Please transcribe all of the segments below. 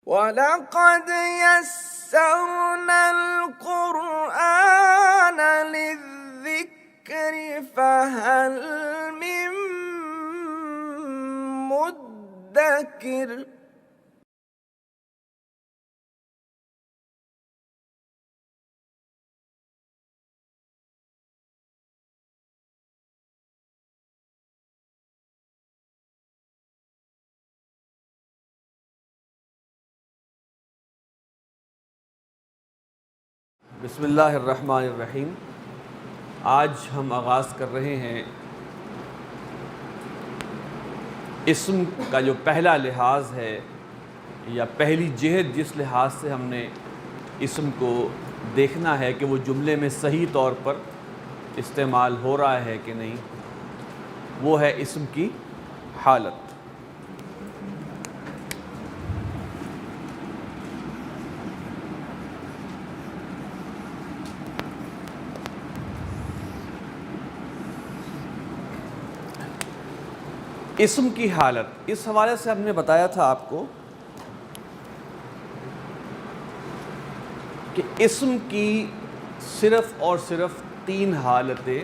وَلَقَدْ يَسَّرْنَا الْقُرْآنَ لِلذِّكْرِ فَهَلْ مِن مُّدَّكِرٍ۔ بسم اللہ الرحمن الرحیم۔ آج ہم آغاز کر رہے ہیں اسم کا جو پہلا لحاظ ہے یا پہلی جہت جس لحاظ سے ہم نے اسم کو دیکھنا ہے کہ وہ جملے میں صحیح طور پر استعمال ہو رہا ہے کہ نہیں، وہ ہے اسم کی حالت۔ اسم کی حالت، اس حوالے سے ہم نے بتایا تھا آپ کو کہ اسم کی صرف اور صرف 3 حالتیں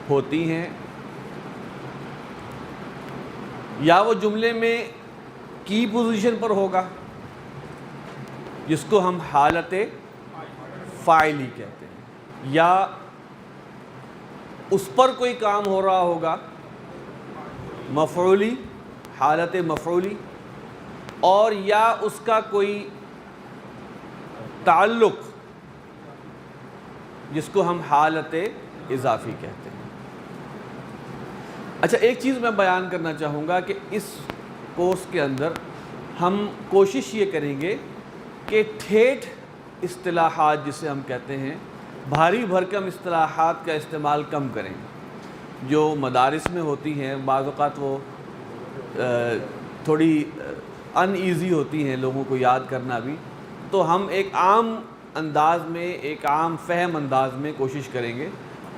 ہوتی ہیں، یا وہ جملے میں کی پوزیشن پر ہوگا جس کو ہم حالت فاعلی کہتے ہیں، یا اس پر کوئی کام ہو رہا ہوگا مفعولی، حالت مفعولی، اور یا اس کا کوئی تعلق جس کو ہم حالت اضافی کہتے ہیں۔ اچھا، ایک چیز میں بیان کرنا چاہوں گا کہ اس کورس کے اندر ہم کوشش یہ کریں گے کہ ٹھیٹھ اصطلاحات جسے ہم کہتے ہیں، بھاری بھرکم اصطلاحات کا استعمال کم کریں۔ جو مدارس میں ہوتی ہیں بعض اوقات وہ تھوڑی ان ایزی ہوتی ہیں لوگوں کو یاد کرنا بھی، تو ہم ایک عام انداز میں، ایک عام فہم انداز میں کوشش کریں گے،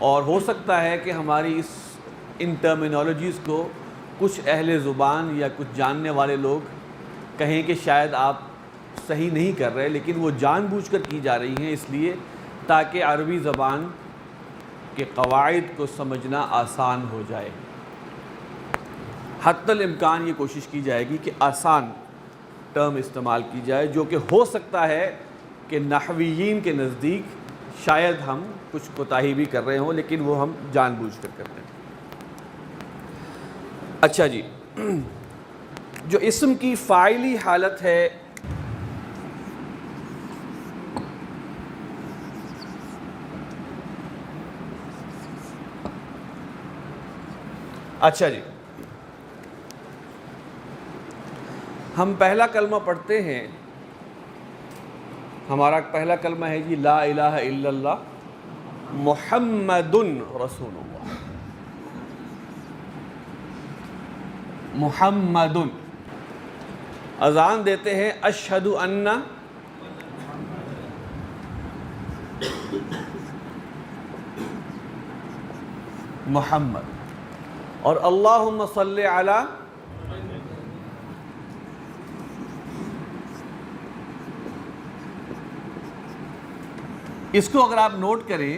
اور ہو سکتا ہے کہ ہماری ان ٹرمینالوجیز کو کچھ اہل زبان یا کچھ جاننے والے لوگ کہیں کہ شاید آپ صحیح نہیں کر رہے، لیکن وہ جان بوجھ کر کی جا رہی ہیں، اس لیے تاکہ عربی زبان کہ قواعد کو سمجھنا آسان ہو جائے۔ حتی الامکان یہ کوشش کی جائے گی کہ آسان ٹرم استعمال کی جائے، جو کہ ہو سکتا ہے کہ نحویین کے نزدیک شاید ہم کچھ کوتاہی بھی کر رہے ہوں، لیکن وہ ہم جان بوجھ کر کرتے ہیں۔ اچھا جی، جو اسم کی فاعلی حالت ہے، اچھا جی، ہم پہلا کلمہ پڑھتے ہیں۔ ہمارا پہلا کلمہ ہے جی لا الہ الا اللہ محمد رسول اللہ۔ محمد، اذان دیتے ہیں اشہد ان محمد، اور اللہم صلی علی، اس کو اگر آپ نوٹ کریں،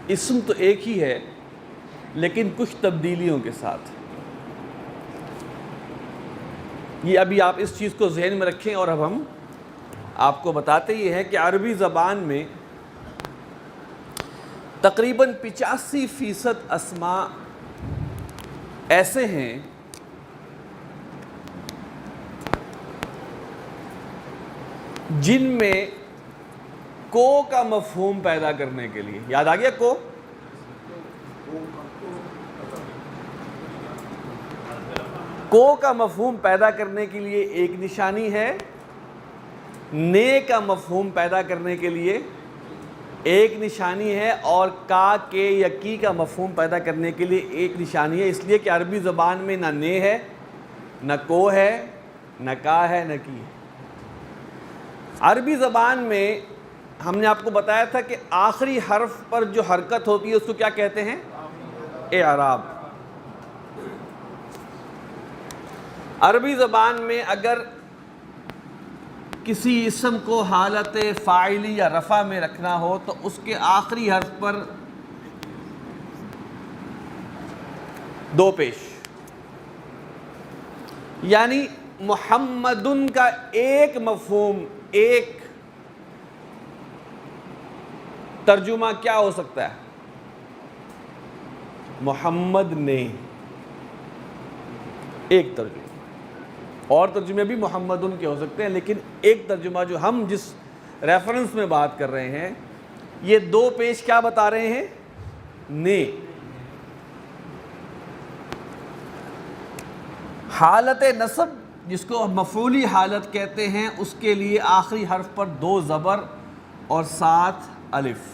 اسم تو ایک ہی ہے لیکن کچھ تبدیلیوں کے ساتھ۔ یہ ابھی آپ اس چیز کو ذہن میں رکھیں، اور اب ہم آپ کو بتاتے یہ ہیں کہ عربی زبان میں تقریباً 85% اسماء ایسے ہیں جن میں کو کا مفہوم پیدا کرنے کے لیے، یاد آ گیا کو کا مفہوم پیدا کرنے کے لیے ایک نشانی ہے، نے کا مفہوم پیدا کرنے کے لیے ایک نشانی ہے، اور کا، کے یا کی کا مفہوم پیدا کرنے کے لیے ایک نشانی ہے، اس لیے کہ عربی زبان میں نہ نے ہے، نہ کو ہے، نہ کا ہے، نہ کی ہے۔ عربی زبان میں ہم نے آپ کو بتایا تھا کہ آخری حرف پر جو حرکت ہوتی ہے اس کو کیا کہتے ہیں؟ اعراب۔ عربی زبان میں اگر کسی اسم کو حالت فاعلی یا رفع میں رکھنا ہو تو اس کے آخری حرف پر دو پیش، یعنی محمدن کا ایک مفہوم، ایک ترجمہ کیا ہو سکتا ہے؟ محمد نے، ایک ترجمہ، اور ترجمے بھی محمدن کے ہو سکتے ہیں، لیکن ایک ترجمہ جو ہم جس ریفرنس میں بات کر رہے ہیں، یہ دو پیش کیا بتا رہے ہیں؟ نے۔ حالت نصب جس کو مفعولی حالت کہتے ہیں، اس کے لیے آخری حرف پر دو زبر اور 7 الف۔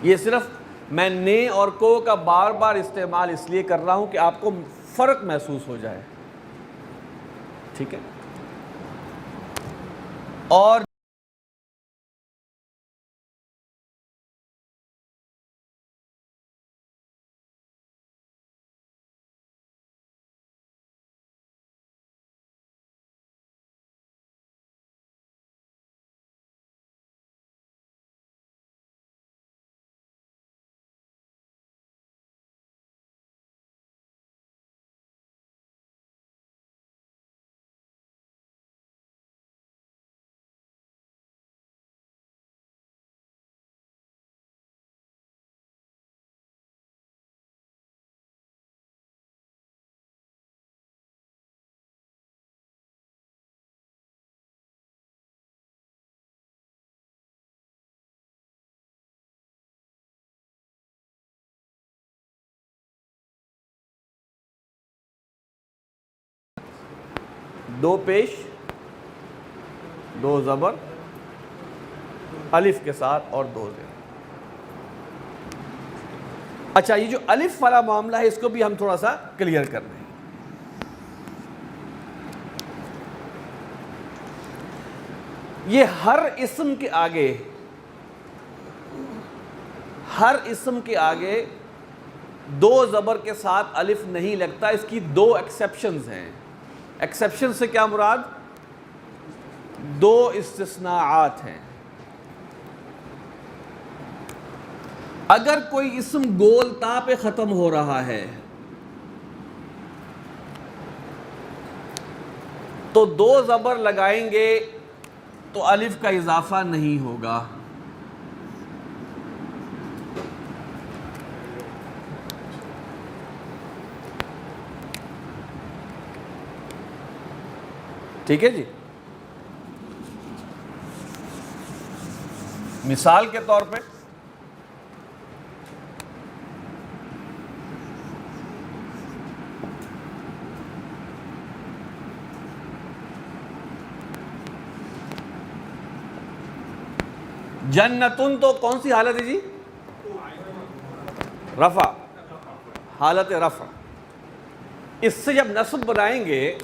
یہ صرف میں نے اور کو کا بار بار استعمال اس لیے کر رہا ہوں کہ آپ کو فرق محسوس ہو جائے، ٹھیک ہے؟ اور دو پیش، دو زبر الف کے ساتھ اور دو زیر۔ اچھا، یہ جو الف والا معاملہ ہے اس کو بھی ہم تھوڑا سا کلیئر کر دیں۔ یہ ہر اسم کے آگے، ہر اسم کے آگے دو زبر کے ساتھ الف نہیں لگتا، اس کی دو ایکسیپشنز ہیں۔ ایکسیپشن سے کیا مراد؟ دو استثناءات ہیں۔ اگر کوئی اسم گول تا پہ ختم ہو رہا ہے تو دو زبر لگائیں گے تو الف کا اضافہ نہیں ہوگا۔ ٹھیک ہے جی؟ مثال کے طور پہ جنتن تو کون سی حالت ہے جی؟ رفع، حالت رفع۔ اس سے جب نصب بنائیں گے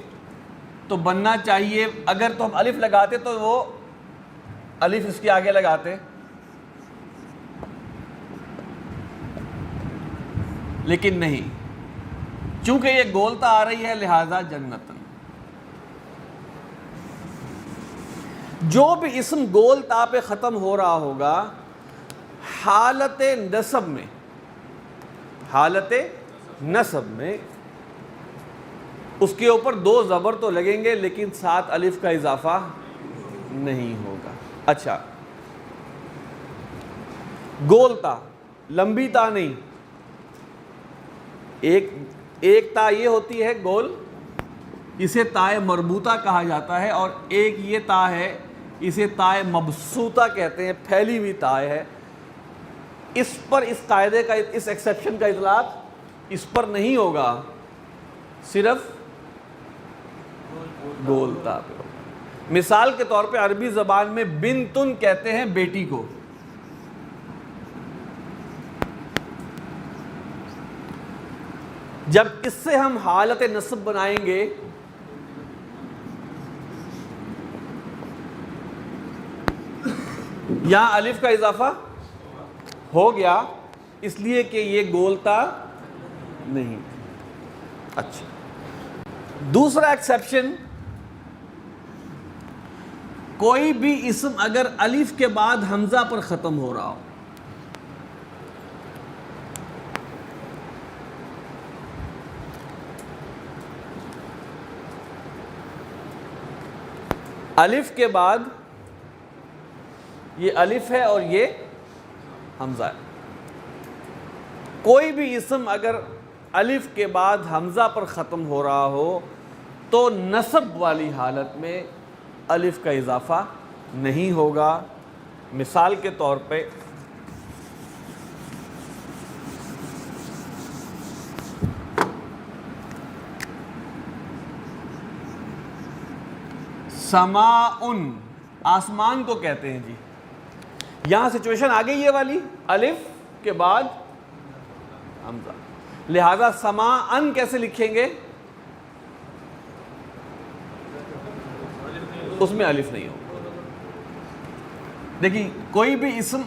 تو بننا چاہیے، اگر تو ہم الف لگاتے تو وہ الف اس کے آگے لگاتے، لیکن نہیں، چونکہ یہ گولتا آ رہی ہے لہذا جنتن۔ جو بھی اسم گول تا پہ ختم ہو رہا ہوگا حالت نصب میں، حالت نصب میں اس کے اوپر دو زبر تو لگیں گے لیکن 7 الف کا اضافہ نہیں ہوگا۔ اچھا، گول تا، لمبی تا نہیں، ایک تا یہ ہوتی ہے گول، اسے تائے مربوطہ کہا جاتا ہے، اور ایک یہ تا ہے اسے تائے مبسوطہ کہتے ہیں، پھیلی ہوئی تا ہے۔ اس پر اس قاعدے کا، اس ایکسیپشن کا اطلاق اس پر نہیں ہوگا، صرف گول تا پہ ہوگا۔ مثال کے طور پہ عربی زبان میں بنتن کہتے ہیں بیٹی کو، جب اس سے ہم حالت نصب بنائیں گے یہاں الف کا اضافہ ہو گیا، اس لیے کہ یہ گولتا نہیں۔ اچھا، دوسرا ایکسیپشن، کوئی بھی اسم اگر الف کے بعد حمزہ پر ختم ہو رہا ہو، الف کے بعد، یہ الف ہے اور یہ حمزہ ہے، کوئی بھی اسم اگر الف کے بعد حمزہ پر ختم ہو رہا ہو تو نصب والی حالت میں الف کا اضافہ نہیں ہوگا۔ مثال کے طور پہ سماعن، آسمان کو کہتے ہیں جی، یہاں سچویشن آ گئی یہ والی، الف کے بعد حمزہ، لہذا سماعن کیسے لکھیں گے؟ اس میں الف نہیں ہوگا۔ دیکھیں کوئی بھی اسم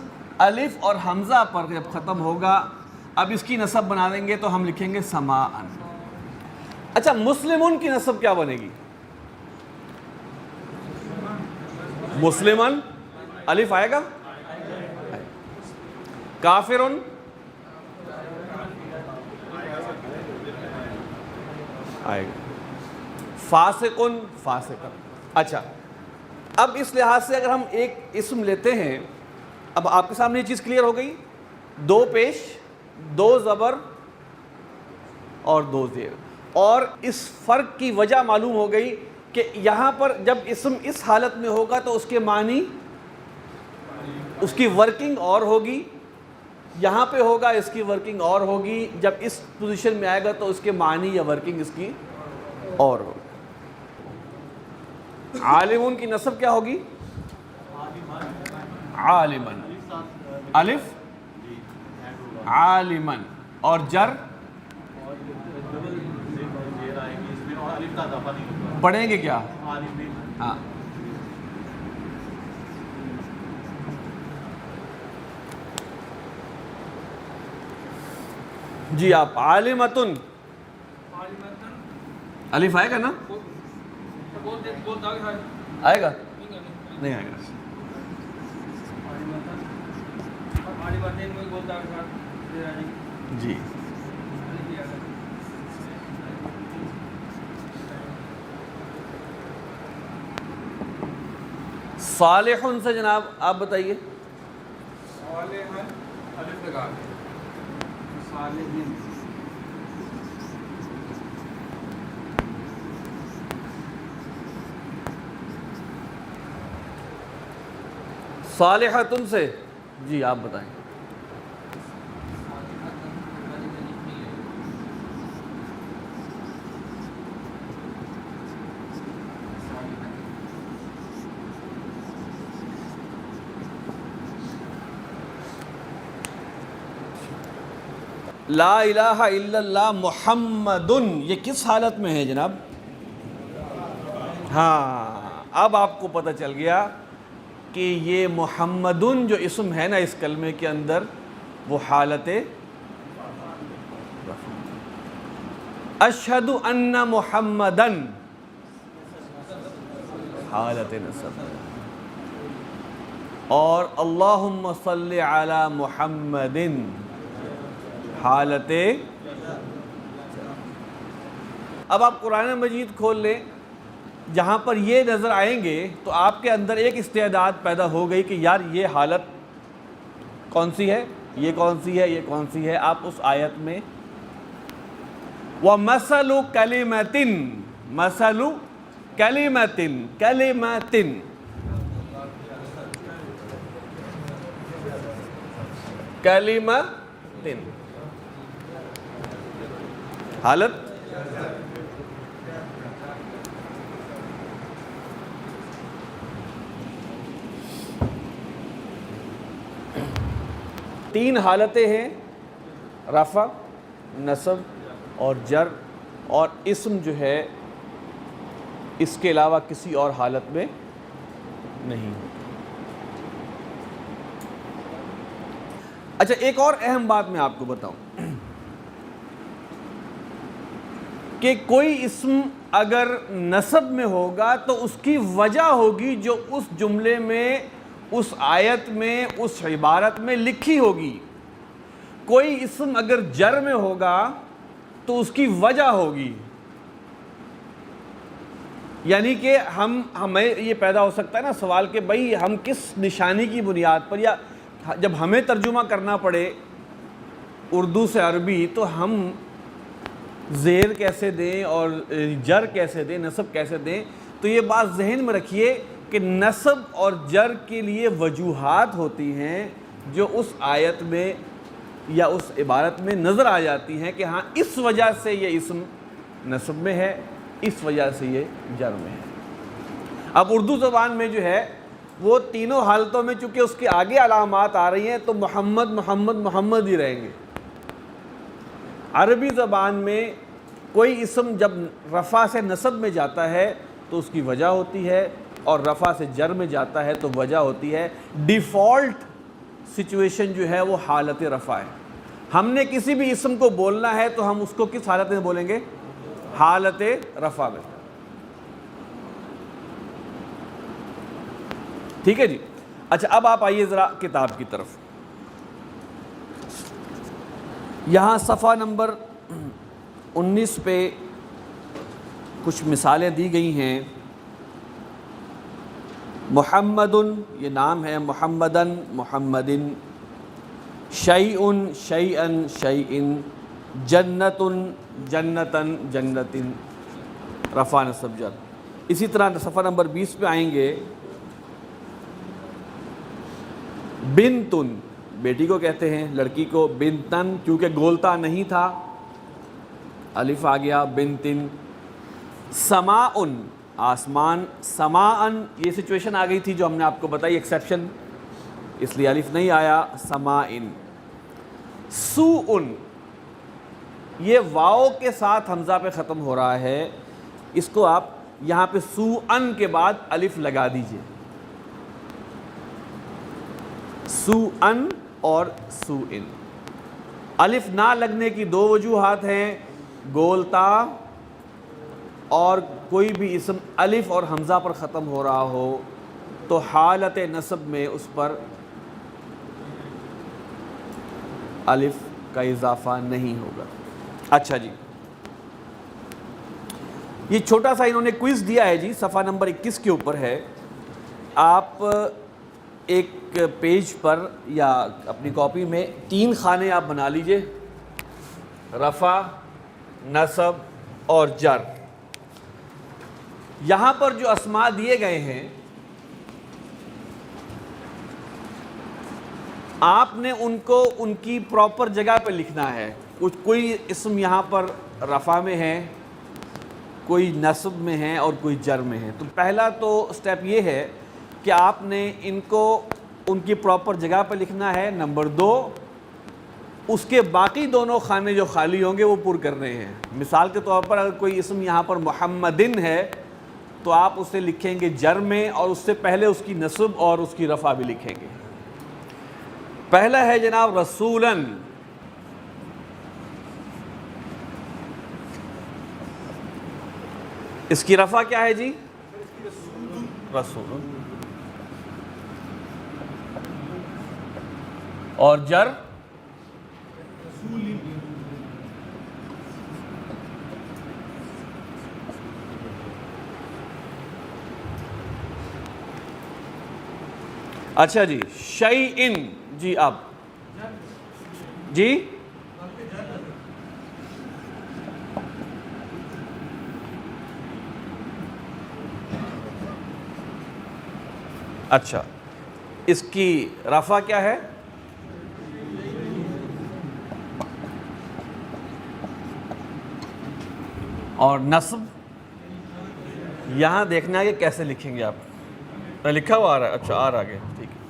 الف اور حمزہ پر جب ختم ہوگا، اب اس کی نصب بنا دیں گے تو ہم لکھیں گے سماعن۔ اچھا، مسلمون کی نصب کیا بنے گی؟ مسلمن الف آئے گا، کافرن آئے گا، فاسقن فاسقن۔ اچھا، اب اس لحاظ سے اگر ہم ایک اسم لیتے ہیں، اب آپ کے سامنے یہ چیز کلیئر ہو گئی، دو پیش، دو زبر اور دو زیر، اور اس فرق کی وجہ معلوم ہو گئی کہ یہاں پر جب اسم اس حالت میں ہوگا تو اس کے معنی، اس کی ورکنگ اور ہوگی، یہاں پہ ہوگا اس کی ورکنگ اور ہوگی، جب اس پوزیشن میں آئے گا تو اس کے معنی یا ورکنگ اس کی اور ہوگی۔ عالمون کی نصب کیا ہوگی؟ عالمن، الف عالمن، اور جر پڑھیں گے کیا؟ ہاں، جی آپ عالمتن، الف آئے گا نا؟ آئے گا؟ نہیں آئے گا۔ جی صالحن سے جناب آپ بتائیے۔ صالحن الف لگا کے صالحین، صالحتن سے جی آپ بتائیں۔ لا الہ الا اللہ محمدن، یہ کس حالت میں ہے جناب؟ ہاں، اب آپ کو پتہ چل گیا کہ یہ محمدن جو اسم ہے نا اس کلمے کے اندر، وہ حالت اشہد ان محمدن، حالت نصب، اور اللہم صلی علی محمدن، حالت۔ اب آپ قرآن مجید کھول لیں، جہاں پر یہ نظر آئیں گے تو آپ کے اندر ایک استعداد پیدا ہو گئی کہ یار یہ حالت کون سی ہے، یہ کون سی ہے، یہ کون سی ہے۔ آپ اس آیت میں وَمَثَلُ كَلِمَةٍ، مَثَلُ كَلِمَةٍ، كَلِمَةٍ، كَلِمَةٍ، حالت تین حالتیں ہیں، رفع، نصب اور جر، اور اسم جو ہے اس کے علاوہ کسی اور حالت میں نہیں۔ اچھا، ایک اور اہم بات میں آپ کو بتاؤں کہ کوئی اسم اگر نسب میں ہوگا تو اس کی وجہ ہوگی جو اس جملے میں، اس آیت میں، اس عبارت میں لکھی ہوگی. کوئی اسم اگر جر میں ہوگا تو اس کی وجہ ہوگی. یعنی کہ ہمیں یہ پیدا ہو سکتا ہے نا سوال کہ بھئی ہم کس نشانی کی بنیاد پر، یا جب ہمیں ترجمہ کرنا پڑے اردو سے عربی تو ہم زیر کیسے دیں اور جر کیسے دیں، نصب کیسے دیں. تو یہ بات ذہن میں رکھیے کہ نصب اور جر کے لیے وجوہات ہوتی ہیں جو اس آیت میں یا اس عبارت میں نظر آ جاتی ہیں کہ ہاں اس وجہ سے یہ اسم نصب میں ہے، اس وجہ سے یہ جر میں ہے. اب اردو زبان میں جو ہے وہ تینوں حالتوں میں چونکہ اس کے آگے علامات آ رہی ہیں تو محمد محمد محمد ہی رہیں گے. عربی زبان میں کوئی اسم جب رفع سے نصب میں جاتا ہے تو اس کی وجہ ہوتی ہے، اور رفع سے جر میں جاتا ہے تو وجہ ہوتی ہے. ڈیفالٹ سچویشن جو ہے وہ حالت رفع ہے. ہم نے کسی بھی اسم کو بولنا ہے تو ہم اس کو کس حالت میں بولیں گے؟ حالت رفع میں. ٹھیک ہے جی. اچھا اب آپ آئیے ذرا کتاب کی طرف. یہاں صفحہ نمبر 19 پہ کچھ مثالیں دی گئی ہیں. محمدن یہ نام ہے، محمدن محمدن، شیئن شیئن شیئن، جنتن جنتن جنتن، رفع نصب جر. اسی طرح صفحہ نمبر 20 پہ آئیں گے. بنتن بیٹی کو کہتے ہیں، لڑکی کو بنتن، کیونکہ گولتا نہیں تھا الف آ گیا بنتن. سماءن آسمان، سماءن یہ سچویشن آ گئی تھی جو ہم نے آپ کو بتائی ایکسیپشن، اس لیے الف نہیں آیا. سماءن. سوءن یہ واو کے ساتھ حمزہ پہ ختم ہو رہا ہے، اس کو آپ یہاں پہ سوءن کے بعد الف لگا دیجئے. سوءن اور سوءن. الف نہ لگنے کی دو وجوہات ہیں، گولتا اور کوئی بھی اسم الف اور حمزہ پر ختم ہو رہا ہو تو حالت نصب میں اس پر الف کا اضافہ نہیں ہوگا. اچھا جی، یہ چھوٹا سا انہوں نے کوئز دیا ہے جی، صفحہ نمبر 21 کے اوپر ہے. آپ ایک پیج پر یا اپنی کاپی میں 3 خانے آپ بنا لیجئے، رفع، نصب اور جر. یہاں پر جو اسماء دیے گئے ہیں آپ نے ان کو ان کی پراپر جگہ پہ لکھنا ہے. کوئی اسم یہاں پر رفع میں ہے، کوئی نصب میں ہے اور کوئی جر میں ہے. تو پہلا تو سٹیپ یہ ہے کہ آپ نے ان کو ان کی پراپر جگہ پہ لکھنا ہے. نمبر 2 اس کے باقی دونوں خانے جو خالی ہوں گے وہ پر کرنے ہیں. مثال کے طور پر اگر کوئی اسم یہاں پر محمدن ہے تو آپ اسے لکھیں گے جر میں، اور اس سے پہلے اس کی نصب اور اس کی رفع بھی لکھیں گے. پہلا ہے جناب رسولن. اس کی رفع کیا ہے جی؟ رسول. اور جر اچھا جی. شیئن جی اب جی اچھا، اس کی رفع کیا ہے؟ اور نصب یہاں دیکھنا ہے کہ کیسے لکھیں گے آپ. لکھا ہوا آ رہا ہے؟ اچھا آ رہا ہے، ٹھیک ہے.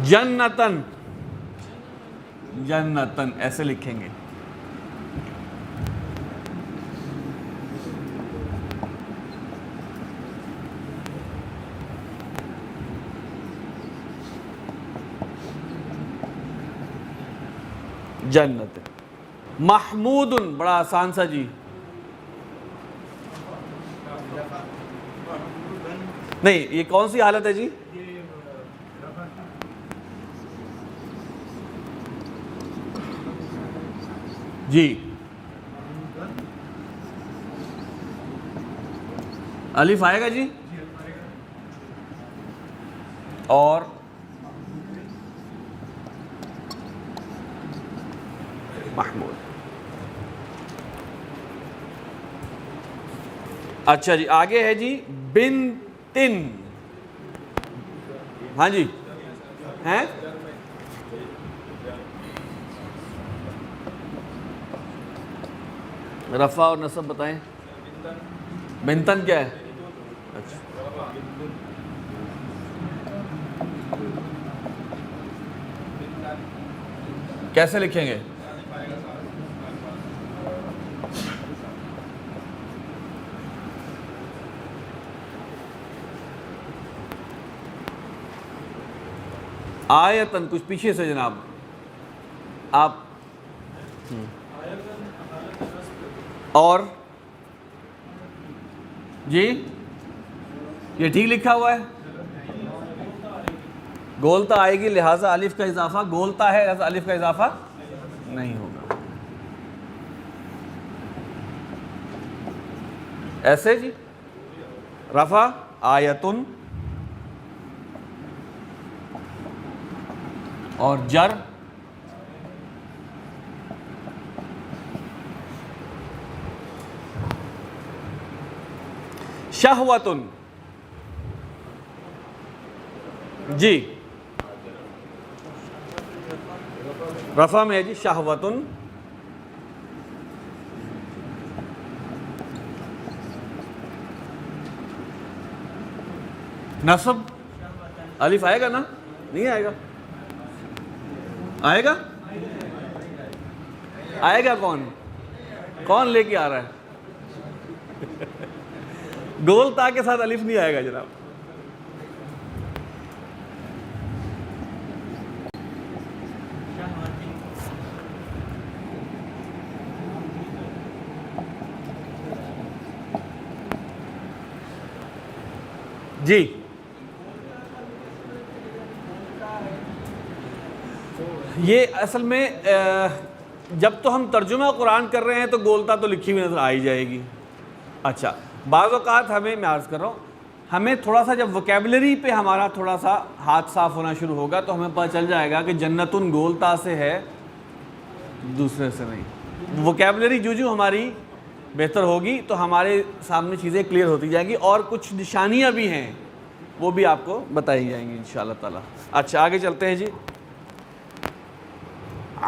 جنتن، جنتن ایسے لکھیں گے. جنت. محمود بڑا آسان سا جی. نہیں یہ کون سی حالت ہے جی؟ جی الف آئے گا جی. اور محمود. اچھا جی آگے ہے جی بنتن. ہاں جی ہیں رفع اور نصب بتائیں. بنتن کیا ہے؟ اچھا کیسے لکھیں گے؟ آیتن کچھ پیچھے سے جناب آپ. اور جی یہ ٹھیک لکھا ہوا ہے. گولتا آئے گی لہٰذا الف کا اضافہ گولتا ہے لہٰذا الف کا اضافہ نہیں ہوگا. ایسے جی رفع آیتن اور جر شہوتن. جی رفع میں ہے جی شہوتن. نصب الف آئے گا نا؟ نہیں آئے گا؟ آئے گا؟ آئے گا کون؟ کون لے کے آ رہا ہے؟ گول تا کے ساتھ الف نہیں آئے گا جناب. جی یہ اصل میں جب تو ہم ترجمہ قرآن کر رہے ہیں تو گولتا تو لکھی ہوئی نظر آ ہی جائے گی. اچھا بعض اوقات میں عرض کر رہا ہوں ہمیں تھوڑا سا جب وکیبلری پہ ہمارا تھوڑا سا ہاتھ صاف ہونا شروع ہوگا تو ہمیں پتہ چل جائے گا کہ جنتن گولتا سے ہے دوسرے سے نہیں. وکیبلری جو ہماری بہتر ہوگی تو ہمارے سامنے چیزیں کلیئر ہوتی جائیں گی اور کچھ نشانیاں بھی ہیں وہ بھی آپ کو بتائی جائیں گی انشاءاللہ تعالی. اچھا آگے چلتے ہیں جی.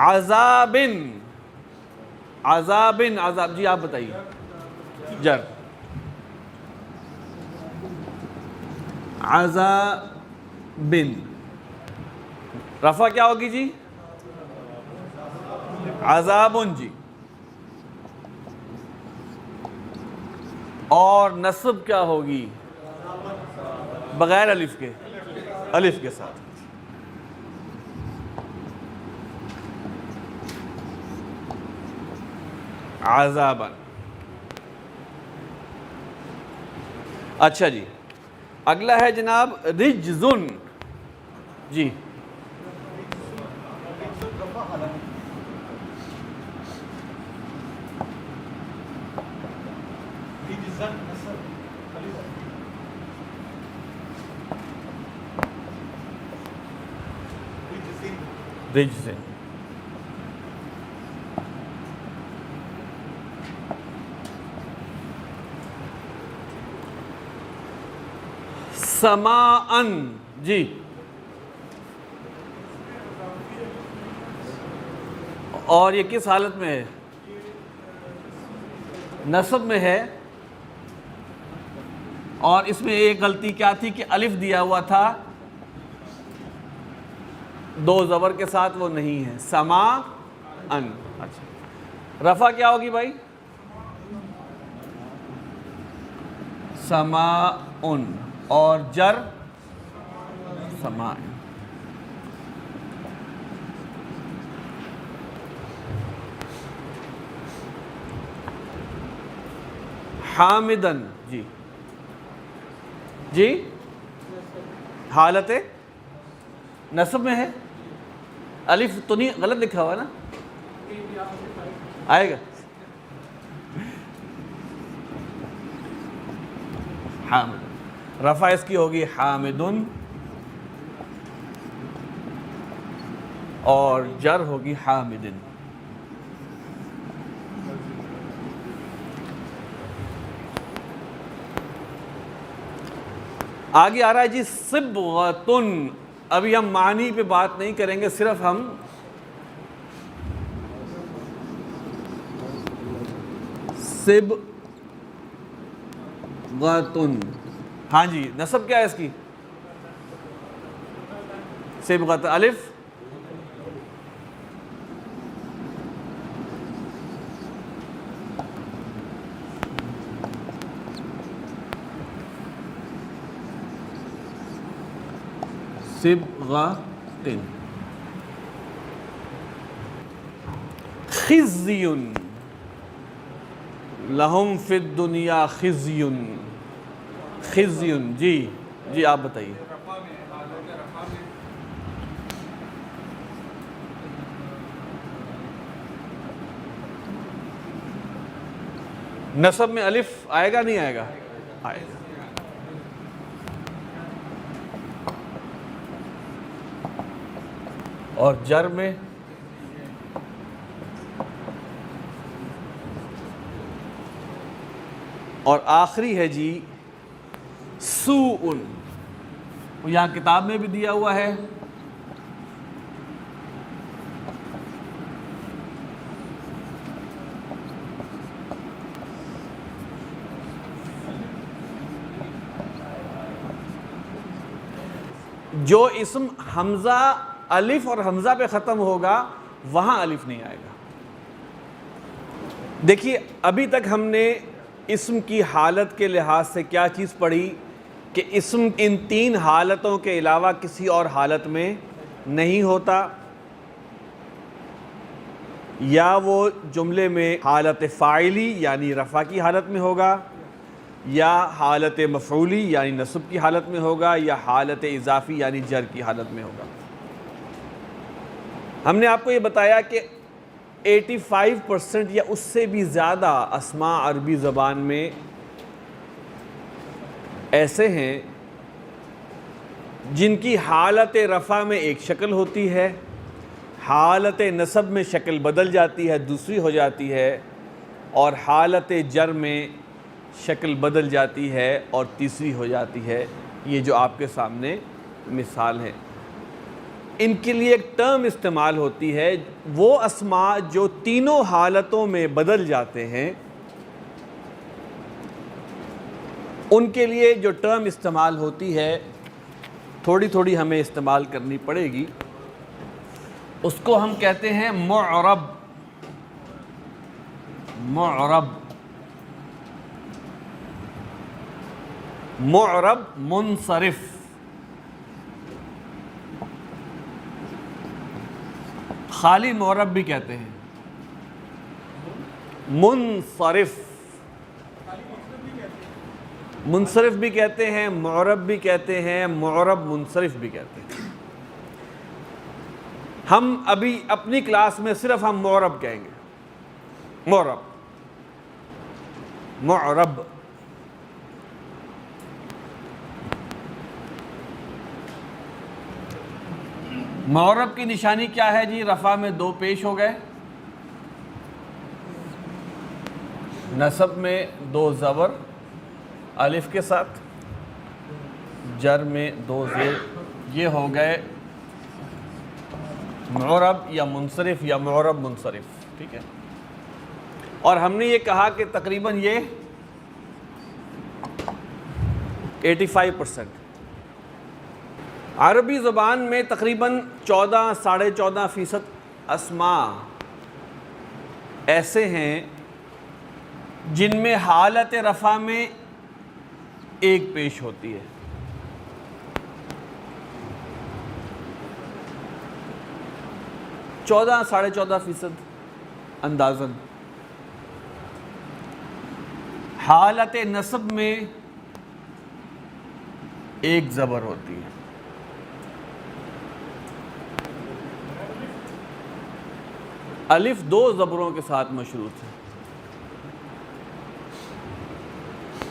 عذابن عذابن عذاب جی آپ بتائیے. جر عذابن رفع کیا ہوگی جی؟ عذابن جی. اور نصب کیا ہوگی؟ بغیر الف کے الف کے ساتھ. عذابن. اچھا جی اگلا ہے جناب رجزن. جی رجزن. سماعن جی اور یہ کس حالت میں ہے؟ نصب میں ہے. اور اس میں ایک غلطی کیا تھی کہ الف دیا ہوا تھا دو زبر کے ساتھ وہ نہیں ہے. سماعن. اچھا رفع کیا ہوگی بھائی؟ سماعن. اور جر سماعن. حامدن، جی جی حالت نصب میں ہے، الف تو نہیں غلط لکھا ہوا نا، آئے گا حامد، رفع اس کی ہوگی حامدن اور جر ہوگی حامدن۔ آگے آ رہا ہے جی صبغتن، ابھی ہم معنی پہ بات نہیں کریں گے، صرف ہم صبغتن، ہاں جی نصب کیا ہے اس کی؟ صبغتن، الف صبغتن، خزی لہم فی الدنیا خزی، خزی، جی جی آپ بتائیے۔ رفع میں، حالت رفع میں نصب میں الف آئے گا نہیں آئے گا؟ آئے گا۔ اور جر میں اور آخری ہے جی سوء، یہاں کتاب میں بھی دیا ہوا ہے، جو اسم حمزہ الف اور حمزہ پہ ختم ہوگا وہاں الف نہیں آئے گا۔ دیکھیے ابھی تک ہم نے اسم کی حالت کے لحاظ سے کیا چیز پڑھی کہ اسم ان تین حالتوں کے علاوہ کسی اور حالت میں نہیں ہوتا، یا وہ جملے میں حالت فاعلی یعنی رفع کی حالت میں ہوگا، یا حالت مفعولی یعنی نصب کی حالت میں ہوگا، یا حالت اضافی یعنی جر کی حالت میں ہوگا۔ ہم نے آپ کو یہ بتایا کہ 85% یا اس سے بھی زیادہ اسماء عربی زبان میں ایسے ہیں جن کی حالت رفع میں ایک شکل ہوتی ہے، حالت نصب میں شکل بدل جاتی ہے، دوسری ہو جاتی ہے، اور حالت جر میں شکل بدل جاتی ہے اور تیسری ہو جاتی ہے۔ یہ جو آپ کے سامنے مثال ہے، ان کے لیے ایک ٹرم استعمال ہوتی ہے، وہ اسماء جو تینوں حالتوں میں بدل جاتے ہیں ان کے لیے جو ٹرم استعمال ہوتی ہے، تھوڑی تھوڑی ہمیں استعمال کرنی پڑے گی، اس کو ہم کہتے ہیں معرب۔ معرب، معرب منصرف، خالی معرب بھی کہتے ہیں، منصرف، منصرف بھی کہتے ہیں، معرب بھی کہتے ہیں، معرب منصرف بھی کہتے ہیں۔ ہم ابھی اپنی کلاس میں صرف ہم معرب کہیں گے، معرب، معرب۔ معرب کی نشانی کیا ہے جی؟ رفع میں دو پیش ہو گئے، نصب میں دو زبر الف کے ساتھ، جر میں دو زیر، یہ ہو گئے معرب یا منصرف یا معرب منصرف، ٹھیک ہے۔ اور ہم نے یہ کہا کہ تقریباً یہ 85% عربی زبان میں تقریباً 14-14.5% اسماء ایسے ہیں جن میں حالت رفع میں ایک پیش ہوتی ہے، 14-14.5% اندازاً۔ حالت نصب میں ایک زبر ہوتی ہے. الف دو زبروں کے ساتھ مشروط ہے.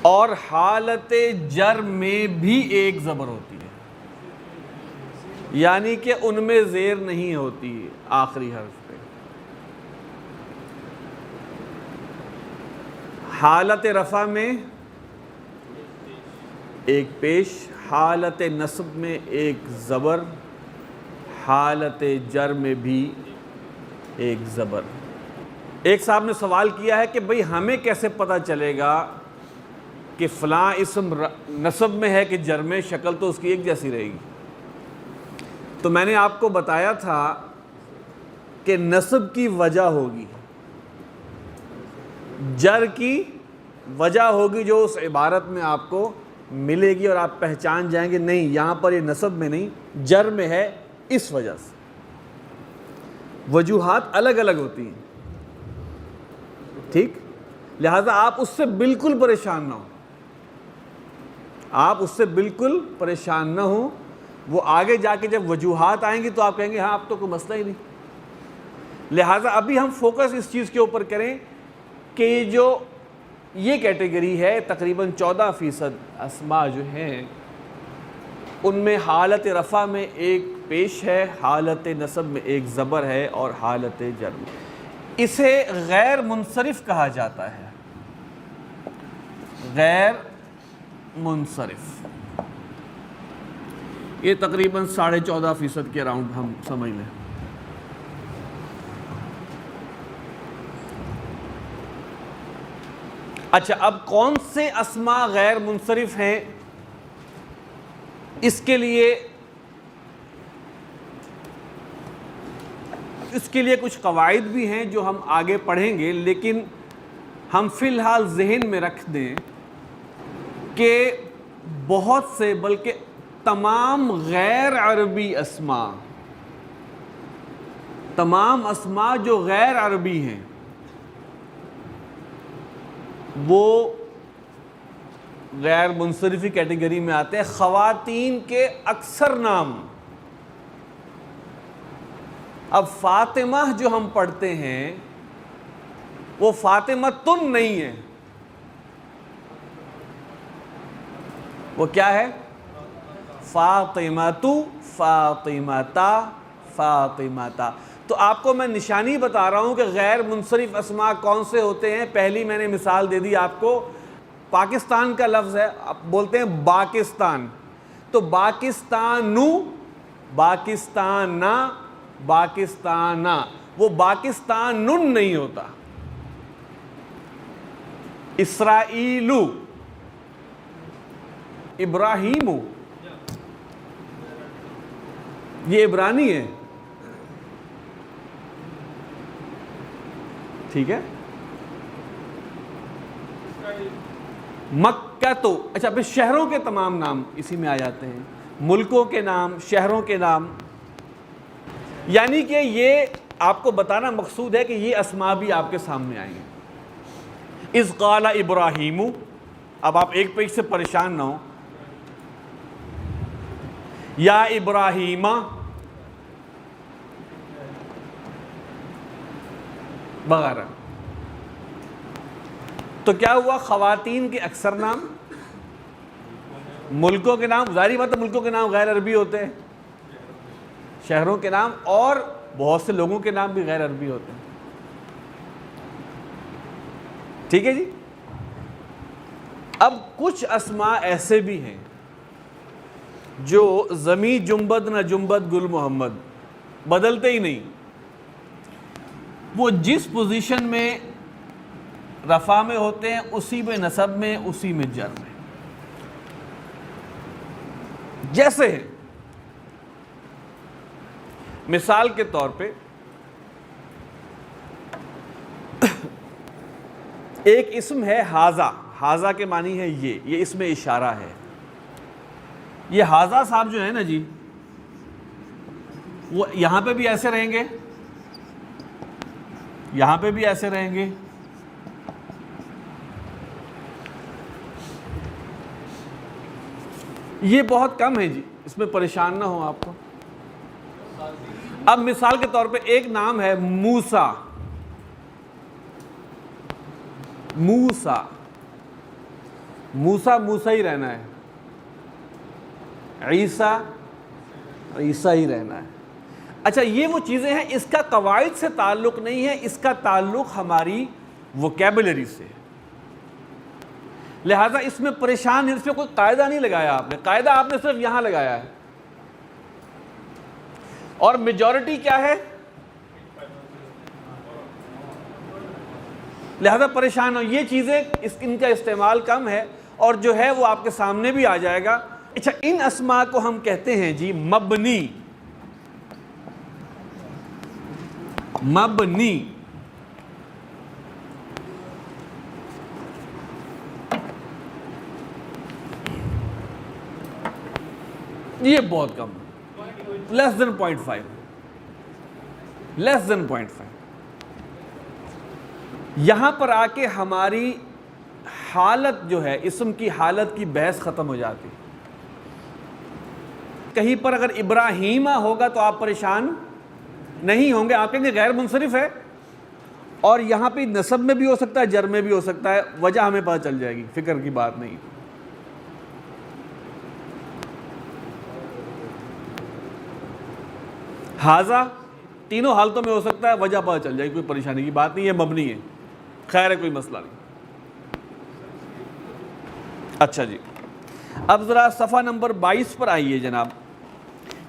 اور حالت جر میں بھی ایک زبر ہوتی ہے، یعنی کہ ان میں زیر نہیں ہوتی آخری حرف پہ. حالت رفع میں ایک پیش، حالت نصب میں ایک زبر، حالت جر میں بھی ایک زبر. ایک صاحب نے سوال کیا ہے کہ بھئی ہمیں کیسے پتہ چلے گا کہ فلاں اسم نصب میں ہے کہ جر میں؟ شکل تو اس کی ایک جیسی رہے گی. تو میں نے آپ کو بتایا تھا کہ نصب کی وجہ ہوگی، جر کی وجہ ہوگی جو اس عبارت میں آپ کو ملے گی، اور آپ پہچان جائیں گے نہیں یہاں پر یہ نصب میں نہیں جر میں ہے اس وجہ سے. وجوہات الگ الگ ہوتی ہیں، ٹھیک؟ لہذا آپ اس سے بالکل پریشان نہ ہوں، آپ اس سے بالکل پریشان نہ ہوں. وہ آگے جا کے جب وجوہات آئیں گی تو آپ کہیں گے ہاں اب تو کوئی مسئلہ ہی نہیں. لہٰذا ابھی ہم فوکس اس چیز کے اوپر کریں کہ جو یہ کیٹیگری ہے تقریباً 14% اسماء جو ہیں ان میں حالت رفع میں ایک پیش ہے، حالت نصب میں ایک زبر ہے، اور حالت جر میں. اسے غیر منصرف کہا جاتا ہے، غیر منصرف. یہ تقریباً 14.5% کے اراؤنڈ ہم سمجھ لیں. اچھا، اب کون سے اسماء غیر منصرف ہیں؟ اس کے لیے کچھ قواعد بھی ہیں جو ہم آگے پڑھیں گے، لیکن ہم فی الحال ذہن میں رکھ دیں کہ بہت سے بلکہ تمام غیر عربی اسماء، تمام اسماء جو غیر عربی ہیں وہ غیر منصرفی کیٹیگری میں آتے ہیں. خواتین کے اکثر نام، اب فاطمہ جو ہم پڑھتے ہیں وہ فاطمہ تن نہیں ہے، وہ کیا ہے؟ فاطمتو، فاطمتا، فاطمتا. تو آپ کو میں نشانی بتا رہا ہوں کہ غیر منصرف اسماء کون سے ہوتے ہیں. پہلی میں نے مثال دے دی آپ کو، پاکستان کا لفظ ہے، آپ بولتے ہیں باکستان، تو باکستانو، باکستانا، باکستانا، وہ باکستانن نہیں ہوتا. اسرائیلو، ابراہیمو، یہ عبرانی ہے، ٹھیک ہے. مکہ تو، اچھا پھر شہروں کے تمام نام اسی میں آ جاتے ہیں، ملکوں کے نام، شہروں کے نام. یعنی کہ یہ آپ کو بتانا مقصود ہے کہ یہ اسماء بھی آپ کے سامنے آئیں گے. اذ قال ابراہیم، اب آپ ایک پیج سے پریشان نہ ہوں. یا ابراہیمہ وغیرہ. تو کیا ہوا؟ خواتین کے اکثر نام، ملکوں کے نام، ظاہری بات ہے ملکوں کے نام غیر عربی ہوتے ہیں، شہروں کے نام، اور بہت سے لوگوں کے نام بھی غیر عربی ہوتے ہیں. ٹھیک ہے جی. اب کچھ اسماء ایسے بھی ہیں جو زمی جنبد نہ جنبد گل محمد، بدلتے ہی نہیں. وہ جس پوزیشن میں رفع میں ہوتے ہیں اسی میں نصب میں، اسی میں جر میں. جیسے مثال کے طور پہ ایک اسم ہے حاذا. حاذا کے معنی ہے یہ اسم اشارہ ہے. یہ حاذا صاحب جو ہے نا جی، وہ یہاں پہ بھی ایسے رہیں گے، یہاں پہ بھی ایسے رہیں گے، یہ بہت کم ہے جی، اس میں پریشان نہ ہو آپ کو۔ اب مثال کے طور پہ ایک نام ہے موسیٰ، موسیٰ، موسیٰ موسیٰ ہی رہنا ہے، عیسیٰ عیسیٰ ہی رہنا ہے۔ اچھا یہ وہ چیزیں ہیں، اس کا قواعد سے تعلق نہیں ہے، اس کا تعلق ہماری ووکیبلری سے، لہٰذا اس میں پریشان، اس میں کوئی قاعدہ نہیں لگایا آپ نے، قاعدہ آپ نے صرف یہاں لگایا ہے۔ اور میجورٹی کیا ہے؟ لہذا پریشان ہو، یہ چیزیں ان کا استعمال کم ہے، اور جو ہے وہ آپ کے سامنے بھی آ جائے گا۔ اچھا ان اسماء کو ہم کہتے ہیں جی مبنی، مبنی۔ یہ بہت کم ہے، لیس دین 0.5، لیس دین 0.5۔ یہاں پر آ کے ہماری حالت جو ہے، اسم کی حالت کی بحث ختم ہو جاتی۔ کہیں پر اگر ابراہیمہ ہوگا تو آپ پریشان نہیں ہوں گے، آپ کہیں گے غیر منصرف ہے، اور یہاں پہ نسب میں بھی ہو سکتا ہے، جر میں بھی ہو سکتا ہے، وجہ ہمیں پتہ چل جائے گی، فکر کی بات نہیں۔ ہاذا تینوں حالتوں میں ہو سکتا ہے، وجہ پتہ چل جائے گی، کوئی پریشانی کی بات نہیں ہے، مبنی ہے، خیر ہے، کوئی مسئلہ نہیں۔ اچھا جی، اب ذرا صفحہ نمبر 22 پر آئیے جناب،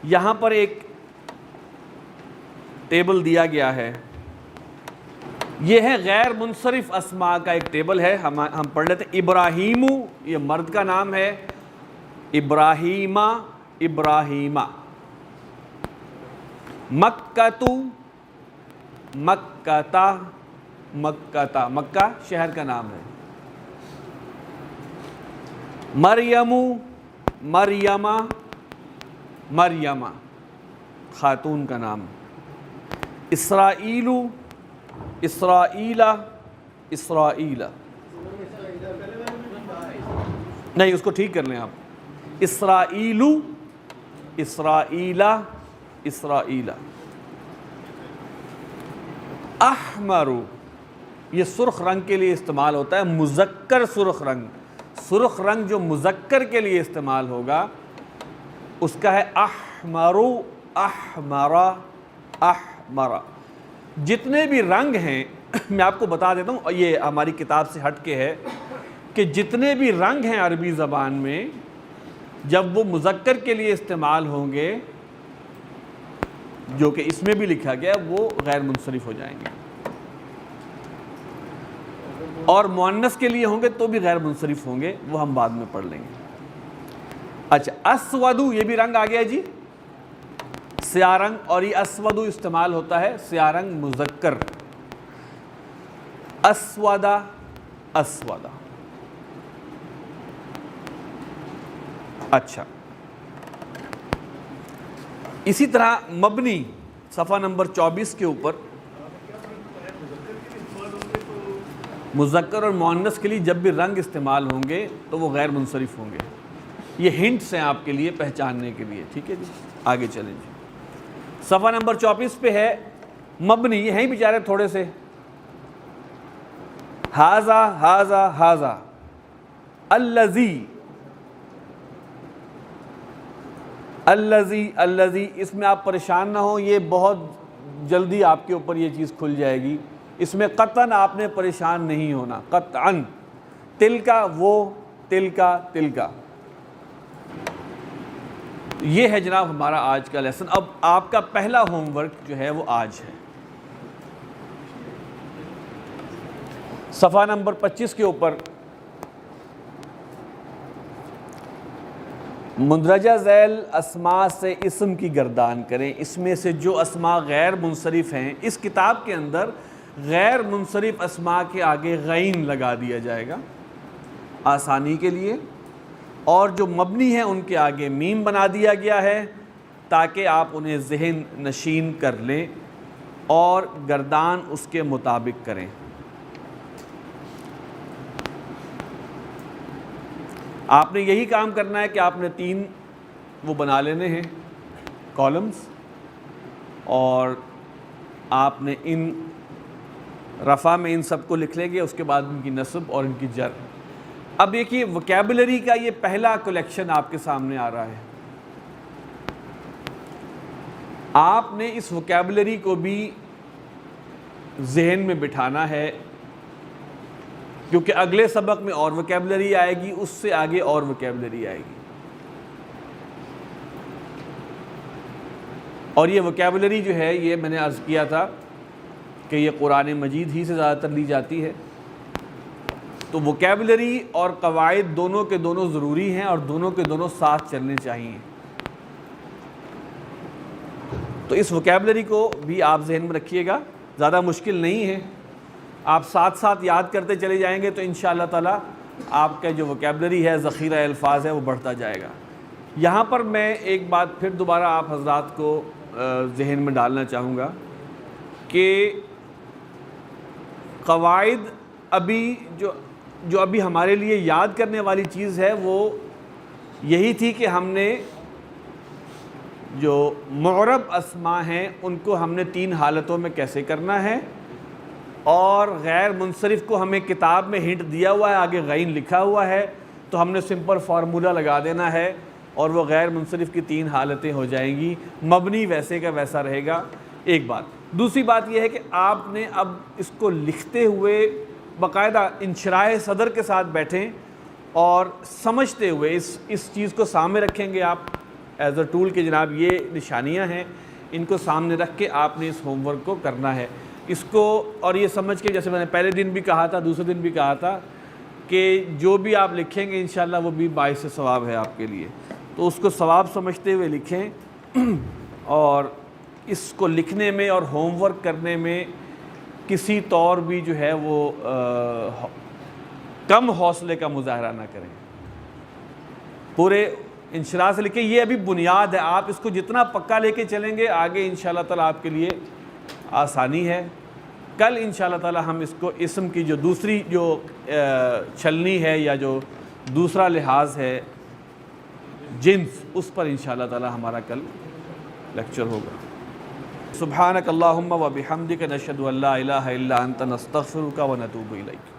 یہاں پر ایک ٹیبل دیا گیا ہے، یہ ہے غیر منصرف اسماء کا ایک ٹیبل ہے، ہم پڑھ لیتے ہیں۔ ابراہیم، یہ مرد کا نام ہے، ابراہیمہ، ابراہیمہ۔ مکہ، مکہ، مکہ، مکہ شہر کا نام ہے۔ مریم، مریمہ، مریمہ خاتون کا نام۔ اسرائیل، اسرائیلہ، اسرائیلہ، نہیں اس کو ٹھیک کر لیں آپ، اسرائیل، اسرائیلہ، اسرائیلہ۔ احمر، یہ سرخ رنگ کے لیے استعمال ہوتا ہے، مذکر سرخ رنگ، سرخ رنگ جو مذکر کے لیے استعمال ہوگا اس کا ہے احمر، احمرا، احمرا۔ جتنے بھی رنگ ہیں میں آپ کو بتا دیتا ہوں، یہ ہماری کتاب سے ہٹ کے ہے کہ جتنے بھی رنگ ہیں عربی زبان میں جب وہ مذکر کے لیے استعمال ہوں گے، جو کہ اس میں بھی لکھا گیا، وہ غیر منصرف ہو جائیں گے، اور مؤنث کے لیے ہوں گے تو بھی غیر منصرف ہوں گے، وہ ہم بعد میں پڑھ لیں گے۔ اچھا اسود، یہ بھی رنگ آ گیا جی، سیاہ رنگ، اور یہ اسود استعمال ہوتا ہے سیاہ رنگ مذکر، اسودہ، اسودہ۔ اچھا اسی طرح مبنی، صفحہ نمبر 24 کے اوپر، مذکر اور مؤنث کے لیے جب بھی رنگ استعمال ہوں گے تو وہ غیر منصرف ہوں گے۔ یہ ہنٹس ہیں آپ کے لیے پہچاننے کے لیے، ٹھیک ہے جی، آگے چلیں جی۔ صفحہ نمبر 24 پہ ہے مبنی، یہ ہیں بیچارے تھوڑے سے، ہاذا، ہاذا، ہاذا، الذی، الذی، الذی، اس میں آپ پریشان نہ ہوں، یہ بہت جلدی آپ کے اوپر یہ چیز کھل جائے گی، اس میں قطعاً آپ نے پریشان نہیں ہونا، قطعاً۔ تلکا، وہ، تلکا، تلکا۔ یہ ہے جناب ہمارا آج کا لیسن۔ اب آپ کا پہلا ہوم ورک جو ہے وہ آج ہے، صفحہ نمبر 25 کے اوپر مندرجہ ذیل اسماء سے اسم کی گردان کریں، اس میں سے جو اسماء غیر منصرف ہیں، اس کتاب کے اندر غیر منصرف اسماء کے آگے غین لگا دیا جائے گا آسانی کے لیے، اور جو مبنی ہیں ان کے آگے میم بنا دیا گیا ہے تاکہ آپ انہیں ذہن نشین کر لیں اور گردان اس کے مطابق کریں۔ آپ نے یہی کام کرنا ہے کہ آپ نے 3 وہ بنا لینے ہیں کالمز، اور آپ نے ان رفع میں ان سب کو لکھ لیں گے، اس کے بعد ان کی نصب اور ان کی جر۔ اب دیکھیے وکیبلری کا یہ پہلا کلیکشن آپ کے سامنے آ رہا ہے۔ آپ نے اس وکیبلری کو بھی ذہن میں بٹھانا ہے، کیونکہ اگلے سبق میں اور وکیبلری آئے گی، اس سے آگے اور وکیبلری آئے گی، اور یہ وکیبلری جو ہے یہ میں نے عرض کیا تھا کہ یہ قرآن مجید ہی سے زیادہ تر لی جاتی ہے۔ تو وکیبلری اور قواعد دونوں کے دونوں ضروری ہیں، اور دونوں کے دونوں ساتھ چلنے چاہیے۔ تو اس وکیبلری کو بھی آپ ذہن میں رکھیے گا، زیادہ مشکل نہیں ہے، آپ ساتھ ساتھ یاد کرتے چلے جائیں گے تو انشاءاللہ تعالیٰ آپ کا جو وکیبلری ہے، ذخیرہ الفاظ ہے، وہ بڑھتا جائے گا۔ یہاں پر میں ایک بات پھر دوبارہ آپ حضرات کو ذہن میں ڈالنا چاہوں گا کہ قواعد ابھی جو ابھی ہمارے لیے یاد کرنے والی چیز ہے وہ یہی تھی کہ ہم نے جو معرب اسماء ہیں ان کو ہم نے 3 حالتوں میں کیسے کرنا ہے، اور غیر منصرف کو ہمیں کتاب میں ہنٹ دیا ہوا ہے، آگے غین لکھا ہوا ہے، تو ہم نے سمپل فارمولہ لگا دینا ہے اور وہ غیر منصرف کی 3 حالتیں ہو جائیں گی، مبنی ویسے کا ویسا رہے گا۔ ایک بات۔ دوسری بات یہ ہے کہ آپ نے اب اس کو لکھتے ہوئے باقاعدہ انشراح صدر کے ساتھ بیٹھیں اور سمجھتے ہوئے اس چیز کو سامنے رکھیں گے آپ ایز اے ٹول کہ جناب یہ نشانیاں ہیں، ان کو سامنے رکھ کے آپ نے اس ہوم ورک کو کرنا ہے۔ اس کو اور یہ سمجھ کے، جیسے میں نے پہلے دن بھی کہا تھا، دوسرے دن بھی کہا تھا، کہ جو بھی آپ لکھیں گے انشاءاللہ وہ بھی باعث ثواب ہے آپ کے لیے، تو اس کو ثواب سمجھتے ہوئے لکھیں، اور اس کو لکھنے میں اور ہوم ورک کرنے میں کسی طور بھی جو ہے وہ کم حوصلے کا مظاہرہ نہ کریں، پورے انشراح سے لکھیں۔ یہ ابھی بنیاد ہے، آپ اس کو جتنا پکا لے کے چلیں گے آگے انشاءاللہ تعالیٰ آپ کے لیے آسانی ہے۔ کل انشاءاللہ تعالیٰ ہم اس کو اسم کی جو دوسری جو چھلنی ہے یا جو دوسرا لحاظ ہے جنس، اس پر انشاءاللہ تعالیٰ ہمارا کل لیکچر ہوگا۔ سبحانک اللہم و بحمدک، نشہد ان لا الہ الا انت، نستغفرک و نتوب الیک۔